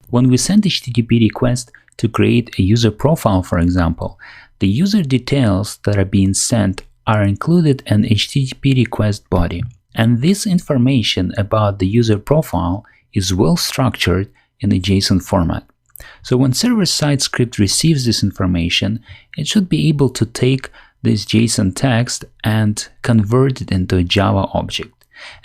When we send HTTP request to create a user profile, for example, the user details that are being sent are included in HTTP request body. And this information about the user profile is well structured in a JSON format. So when server-side script receives this information, it should be able to take this JSON text and convert it into a Java object.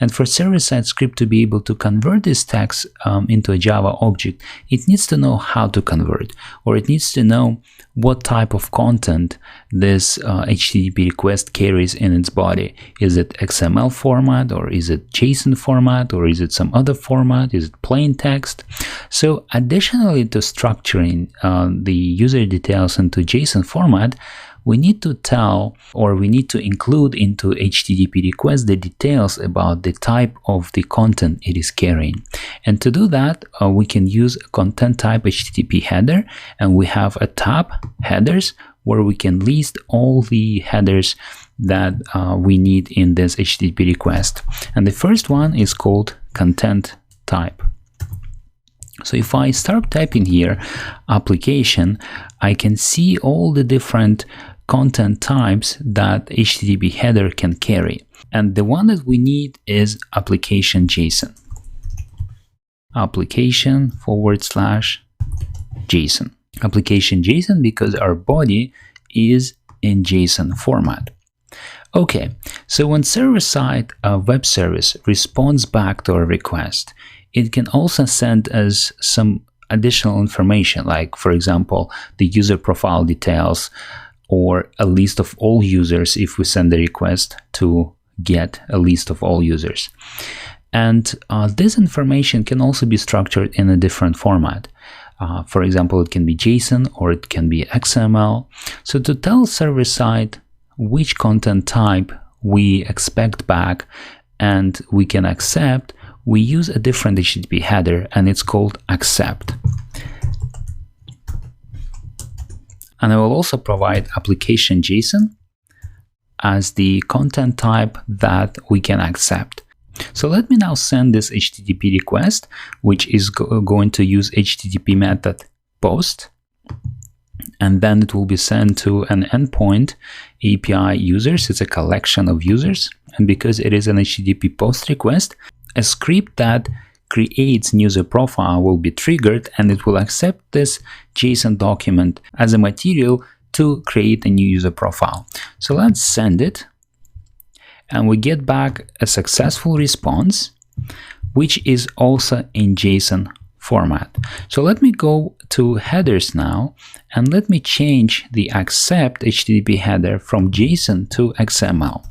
And for server-side script to be able to convert this text into a Java object, it needs to know how to convert, or it needs to know what type of content this HTTP request carries in its body. Is it XML format, or is it JSON format, or is it some other format? Is it plain text? So additionally to structuring the user details into JSON format, we need to tell, or we need to include into HTTP request the details about the type of the content it is carrying. And to do that, we can use a content type HTTP header, and we have a tab, headers, where we can list all the headers that we need in this HTTP request. And the first one is called content type. So if I start typing here application, I can see all the different content types that HTTP header can carry. And the one that we need is application JSON. Application / JSON. Application JSON because our body is in JSON format. Okay, so when server-side web service responds back to a request, it can also send us some additional information, like, for example, the user profile details, or a list of all users if we send the request to get a list of all users. And this information can also be structured in a different format. For example, it can be JSON or it can be XML. So to tell server-side which content type we expect back and we can accept, we use a different HTTP header, and it's called accept. And I will also provide application JSON as the content type that we can accept. So let me now send this HTTP request, which is going to use HTTP method post, and then it will be sent to an endpoint API users. It's a collection of users, and because it is an HTTP post request, a script that creates user profile will be triggered, and it will accept this JSON document as a material to create a new user profile. So let's send it, and we get back a successful response, which is also in JSON format. So let me go to headers now, and let me change the accept HTTP header from JSON to XML,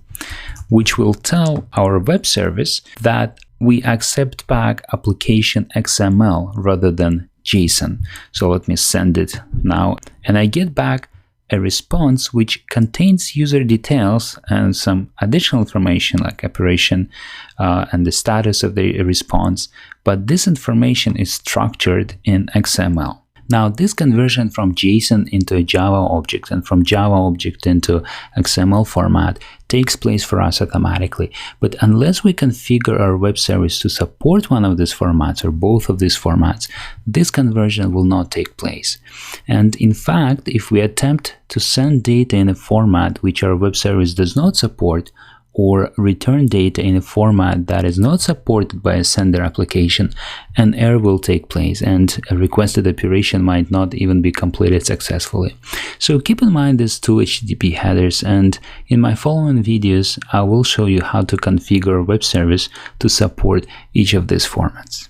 which will tell our web service that we accept back application XML rather than JSON. So let me send it now, and I get back a response which contains user details and some additional information like operation and the status of the response, but this information is structured in XML. Now, this conversion from JSON into a Java object and from Java object into XML format takes place for us automatically. But unless we configure our web service to support one of these formats or both of these formats, this conversion will not take place. And in fact, if we attempt to send data in a format which our web service does not support, or return data in a format that is not supported by a sender application, an error will take place and a requested operation might not even be completed successfully. So keep in mind these two HTTP headers, and in my following videos I will show you how to configure a web service to support each of these formats.